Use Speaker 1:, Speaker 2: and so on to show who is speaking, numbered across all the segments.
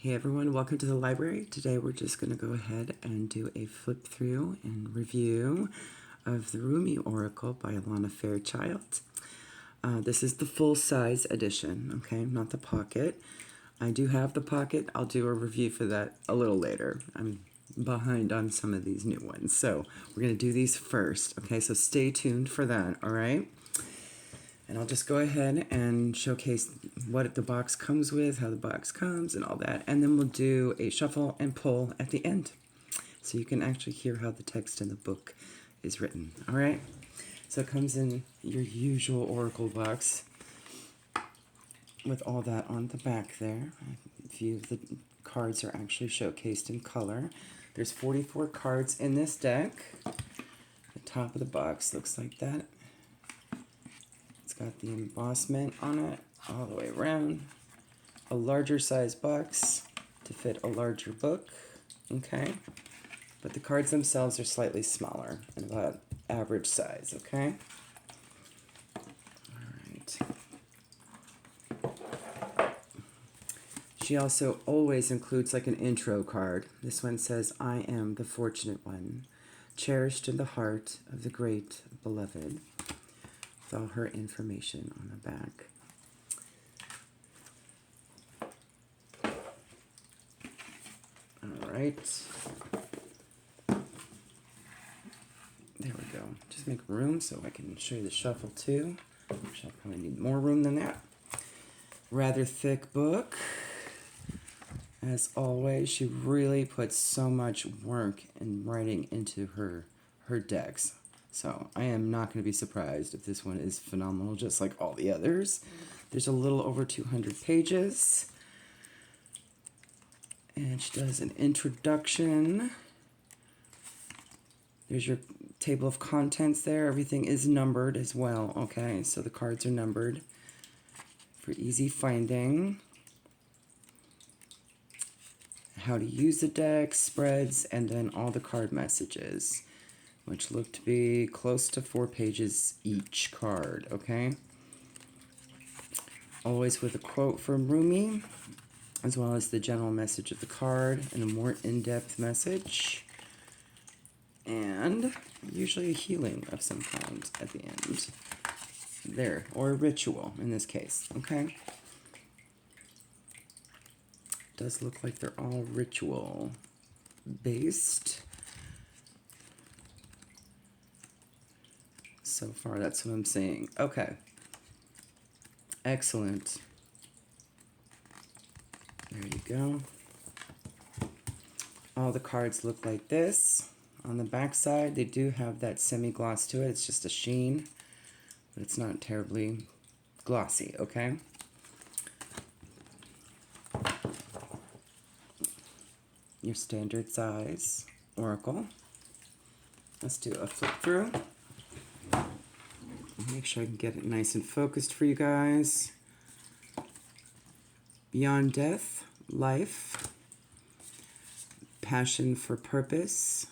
Speaker 1: Hey everyone, welcome to the library. Today we're just going to go ahead and do a flip through and review of the Rumi Oracle by Alana Fairchild. This is the full-size edition, okay, not the pocket. I do have the pocket. I'll do a review for that a little later. I'm behind on some of these new ones, so we're going to do these first, okay? So stay tuned for that, all right? And I'll just go ahead and showcase what the box comes with, how the box comes, and all that. And then we'll do a shuffle and pull at the end, so you can actually hear how the text in the book is written. All right? So it comes in your usual Oracle box with all that on the back there. A few of the cards are actually showcased in color. There's 44 cards in this deck. The top of the box looks like that. It's got the embossment on it all the way around. A larger size box to fit a larger book, okay? But the cards themselves are slightly smaller and about average size, okay? All right. She also always includes like an intro card. This one says, I am the fortunate one, cherished in the heart of the great beloved. All her information on the back. All right. There we go. Just make room so I can show you the shuffle too. Which I'll probably need more room than that. Rather thick book. As always, she really puts so much work and writing into her decks. So I am not going to be surprised if this one is phenomenal, just like all the others. There's a little over 200 pages. And she does an introduction. There's your table of contents there. Everything is numbered as well, okay? So the cards are numbered for easy finding. How to use the deck, spreads, and then all the card messages, which look to be close to 4 pages each card, okay? Always with a quote from Rumi, as well as the general message of the card and a more in-depth message. And usually a healing of some kind at the end. There, or a ritual in this case, okay? Does look like they're all ritual based. So far, that's what I'm seeing. Okay. Excellent. There you go. All the cards look like this. On the back side, they do have that semi-gloss to it. It's just a sheen, but it's not terribly glossy, okay? Your standard size Oracle. Let's do a flip through. Make sure I can get it nice and focused for you guys. Beyond death, life, passion for purpose,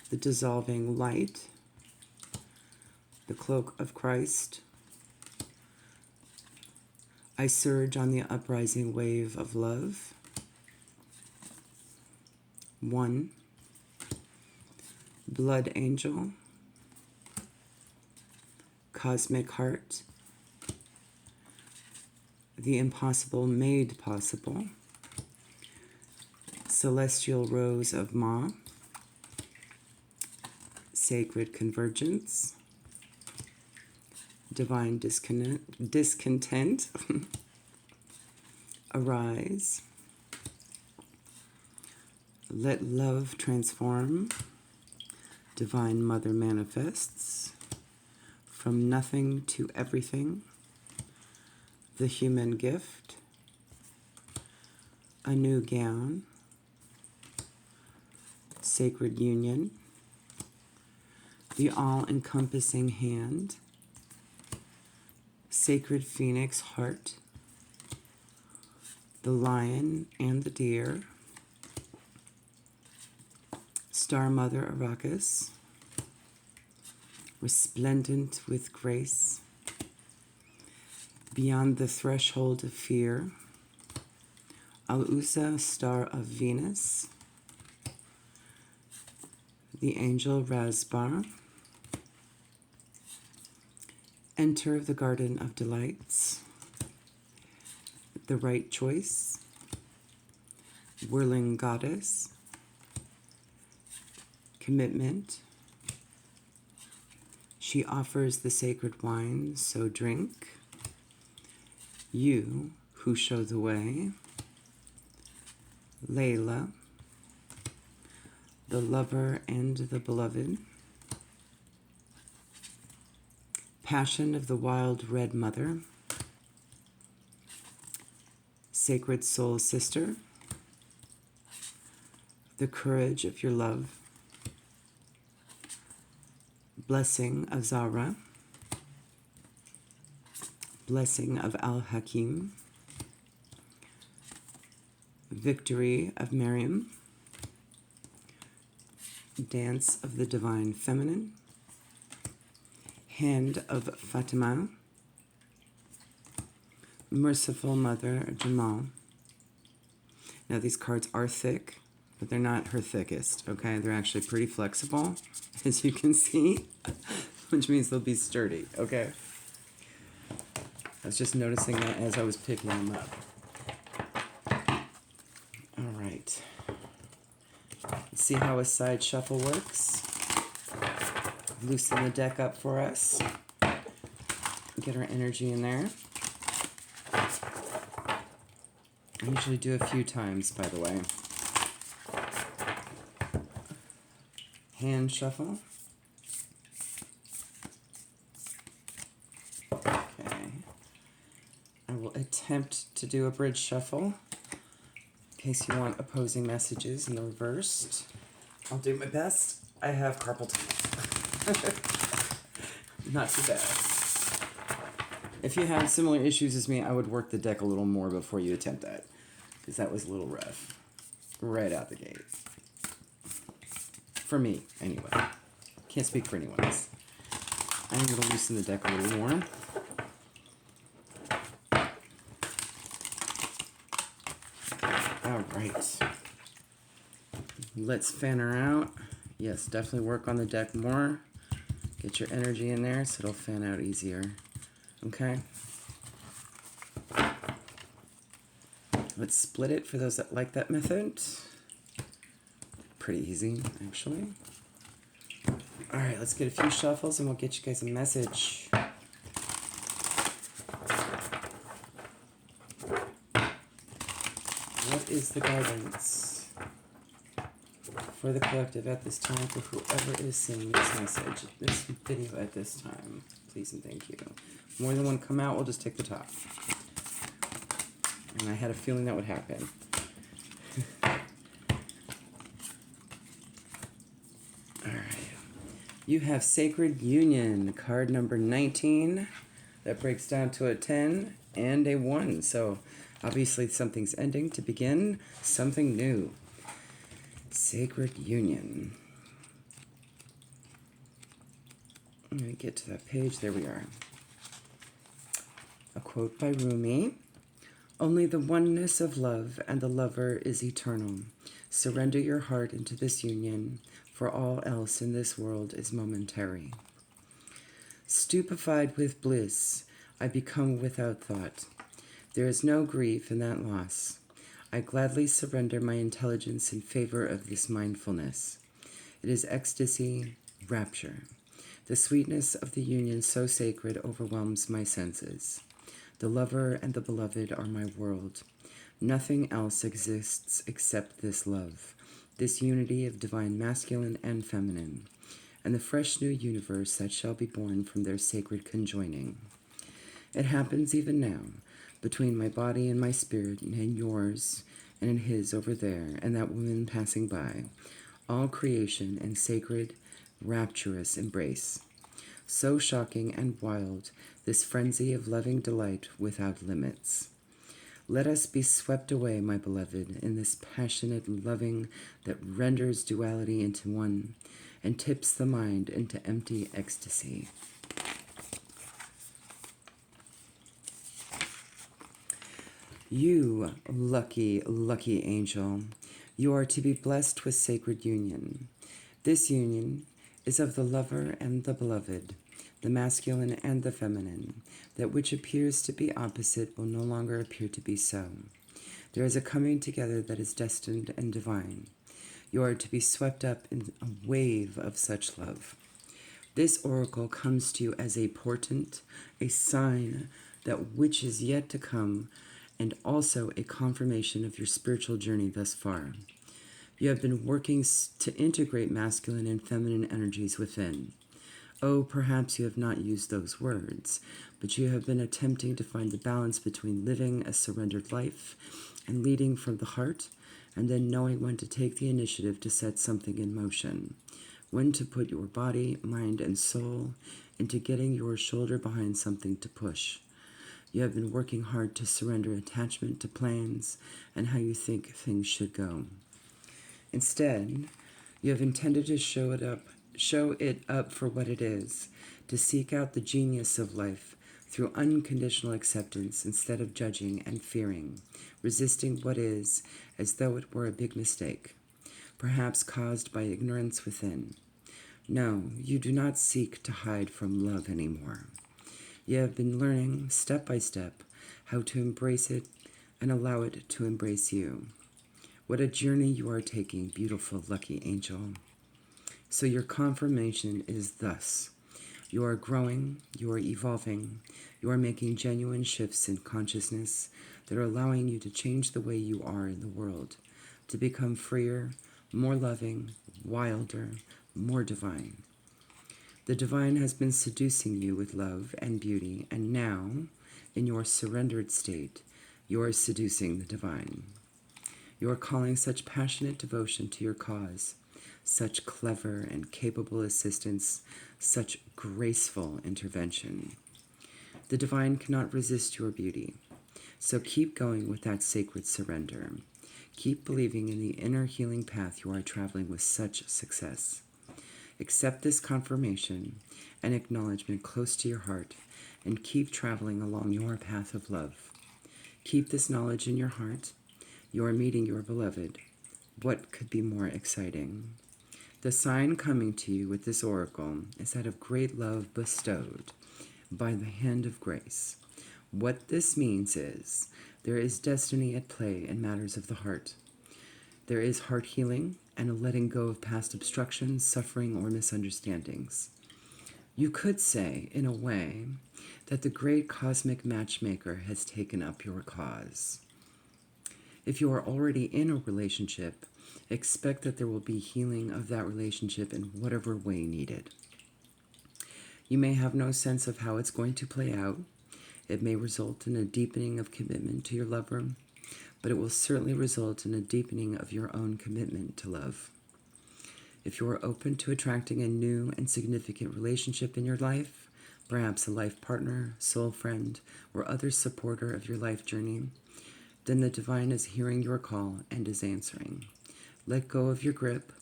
Speaker 1: the dissolving light, the cloak of Christ, I surge on the uprising wave of love, one, blood angel, cosmic heart, the impossible made possible, celestial rose of Ma, sacred convergence, divine discontent, arise, let love transform, divine mother manifests, from nothing to everything, the human gift, a new gown, sacred union, the all-encompassing hand, sacred phoenix heart, the lion and the deer, star mother Arrakis, resplendent with grace, beyond the threshold of fear, Alusa, star of Venus, the angel Razbar, enter the garden of delights, the right choice, whirling goddess, commitment. She offers the sacred wine, so drink. You who show the way, Layla, the lover and the beloved, passion of the wild red mother, sacred soul sister, the courage of your love, blessing of Zara, blessing of Al-Hakim, victory of Miriam, dance of the divine feminine, hand of Fatima, merciful mother Jamal. Now these cards are thick, but they're not her thickest, okay? They're actually pretty flexible, as you can see, which means they'll be sturdy, okay? I was just noticing that as I was picking them up. All right. Let's see how a side shuffle works. Loosen the deck up for us. Get our energy in there. I usually do a few times, by the way. Hand shuffle. Okay. I will attempt to do a bridge shuffle in case you want opposing messages in the reversed. I'll do my best. I have carpal tunnel. Not too bad. If you have similar issues as me, I would work the deck a little more before you attempt that, because that was a little rough right out the gate. For me, anyway. Can't speak for anyone else. I'm going to loosen the deck a little more. All right. Let's fan her out. Yes, definitely work on the deck more. Get your energy in there so it'll fan out easier. Okay? Let's split it for those that like that method. Pretty easy, actually. All right, let's get a few shuffles and we'll get you guys a message. What is the guidance for the collective at this time for whoever is seeing this message, this video at this time? Please and thank you. More than one come out, we'll just take the top. And I had a feeling that would happen. You have Sacred Union, card number 19. That breaks down to a 10 and a 1. So obviously something's ending to begin something new. Sacred Union. Let me get to that page. There we are. A quote by Rumi. Only the oneness of love and the lover is eternal. Surrender your heart into this union, for all else in this world is momentary. Stupefied with bliss, I become without thought. There is no grief in that loss. I gladly surrender my intelligence in favor of this mindfulness. It is ecstasy, rapture. The sweetness of the union so sacred overwhelms my senses. The lover and the beloved are my world. Nothing else exists except this love, this unity of divine masculine and feminine, and the fresh new universe that shall be born from their sacred conjoining. It happens even now, between my body and my spirit, and yours, and in his over there, and that woman passing by, all creation in sacred, rapturous embrace. So shocking and wild, this frenzy of loving delight without limits. Let us be swept away, my beloved, in this passionate loving that renders duality into one and tips the mind into empty ecstasy. You, lucky, lucky angel, you are to be blessed with sacred union. This union is of the lover and the beloved, the masculine and the feminine. That which appears to be opposite will no longer appear to be so. There is a coming together that is destined and divine. You are to be swept up in a wave of such love. This oracle comes to you as a portent, a sign that which is yet to come, and also a confirmation of your spiritual journey thus far. You have been working to integrate masculine and feminine energies within. Oh, perhaps you have not used those words, but you have been attempting to find the balance between living a surrendered life and leading from the heart, and then knowing when to take the initiative to set something in motion, when to put your body, mind, and soul into getting your shoulder behind something to push. You have been working hard to surrender attachment to plans and how you think things should go. Instead, you have intended to show it up for what it is, to seek out the genius of life through unconditional acceptance instead of judging and fearing, resisting what is as though it were a big mistake, perhaps caused by ignorance within. No, you do not seek to hide from love anymore. You have been learning, step by step, how to embrace it and allow it to embrace you. What a journey you are taking, beautiful, lucky angel. So your confirmation is thus. You are growing, you are evolving, you are making genuine shifts in consciousness that are allowing you to change the way you are in the world, to become freer, more loving, wilder, more divine. The divine has been seducing you with love and beauty, and now, in your surrendered state, you are seducing the divine. You are calling such passionate devotion to your cause, such clever and capable assistance, such graceful intervention. The divine cannot resist your beauty, so keep going with that sacred surrender. Keep believing in the inner healing path you are traveling with such success. Accept this confirmation and acknowledgement close to your heart and keep traveling along your path of love. Keep this knowledge in your heart. You are meeting your beloved. What could be more exciting? The sign coming to you with this oracle is that of great love bestowed by the hand of grace. What this means is there is destiny at play in matters of the heart. There is heart healing and a letting go of past obstructions, suffering, or misunderstandings. You could say, in a way, that the great cosmic matchmaker has taken up your cause. If you are already in a relationship, expect that there will be healing of that relationship in whatever way needed. You may have no sense of how it's going to play out. It may result in a deepening of commitment to your lover, but it will certainly result in a deepening of your own commitment to love. If you are open to attracting a new and significant relationship in your life, perhaps a life partner, soul friend, or other supporter of your life journey, then the divine is hearing your call and is answering. Let go of your grip.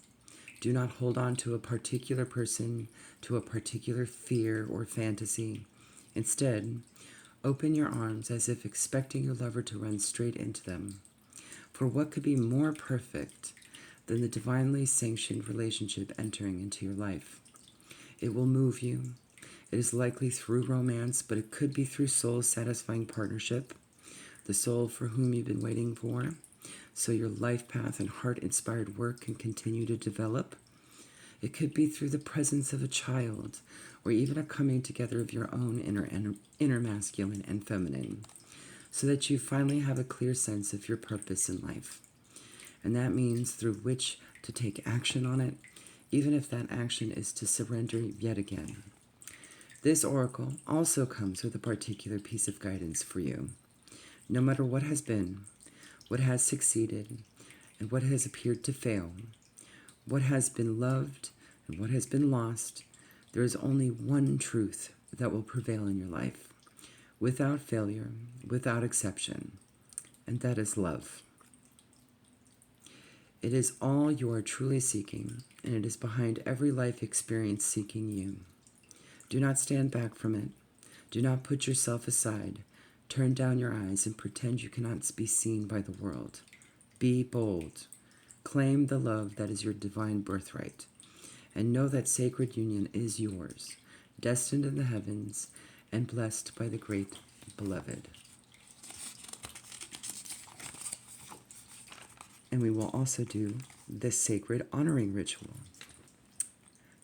Speaker 1: Do not hold on to a particular person, to a particular fear or fantasy. Instead, open your arms as if expecting your lover to run straight into them. For what could be more perfect than the divinely sanctioned relationship entering into your life? It will move you. It is likely through romance, but it could be through soul-satisfying partnership, the soul for whom you've been waiting for, so your life path and heart-inspired work can continue to develop. It could be through the presence of a child, or even a coming together of your own inner masculine and feminine, so that you finally have a clear sense of your purpose in life. And that means through which to take action on it, even if that action is to surrender yet again. This oracle also comes with a particular piece of guidance for you. No matter what has been, what has succeeded, and what has appeared to fail, what has been loved and what has been lost, there is only one truth that will prevail in your life, without failure, without exception, and that is love. It is all you are truly seeking, and it is behind every life experience seeking you. Do not stand back from it. Do not put yourself aside. Turn down your eyes and pretend you cannot be seen by the world. Be bold. Claim the love that is your divine birthright. And know that sacred union is yours, destined in the heavens and blessed by the great beloved. And we will also do this sacred honoring ritual,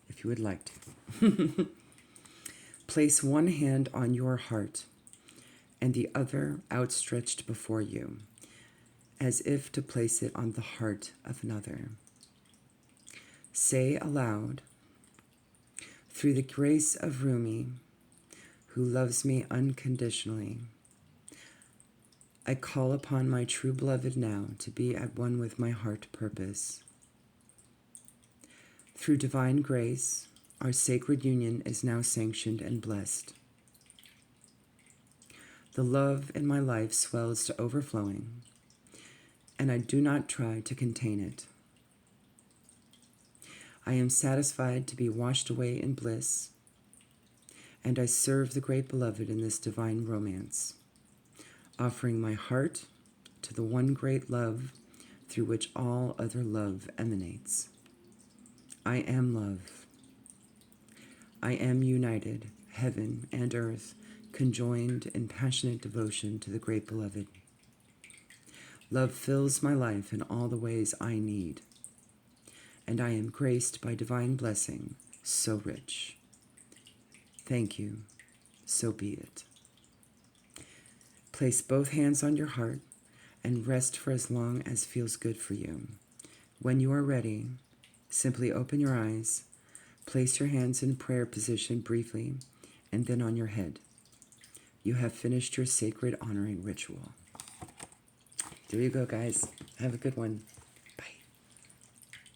Speaker 1: if you would like to. Place one hand on your heart and the other outstretched before you, as if to place it on the heart of another. Say aloud, through the grace of Rumi, who loves me unconditionally, I call upon my true beloved now to be at one with my heart purpose. Through divine grace, our sacred union is now sanctioned and blessed. The love in my life swells to overflowing, and I do not try to contain it. I am satisfied to be washed away in bliss, and I serve the great beloved in this divine romance, offering my heart to the one great love through which all other love emanates. I am love. I am united, heaven and earth, conjoined in passionate devotion to the great beloved. Love fills my life in all the ways I need, and I am graced by divine blessing, so rich. Thank you, so be it. Place both hands on your heart and rest for as long as feels good for you. When you are ready, simply open your eyes, place your hands in prayer position briefly, and then on your head. You have finished your sacred honoring ritual. There you go, guys. Have a good one.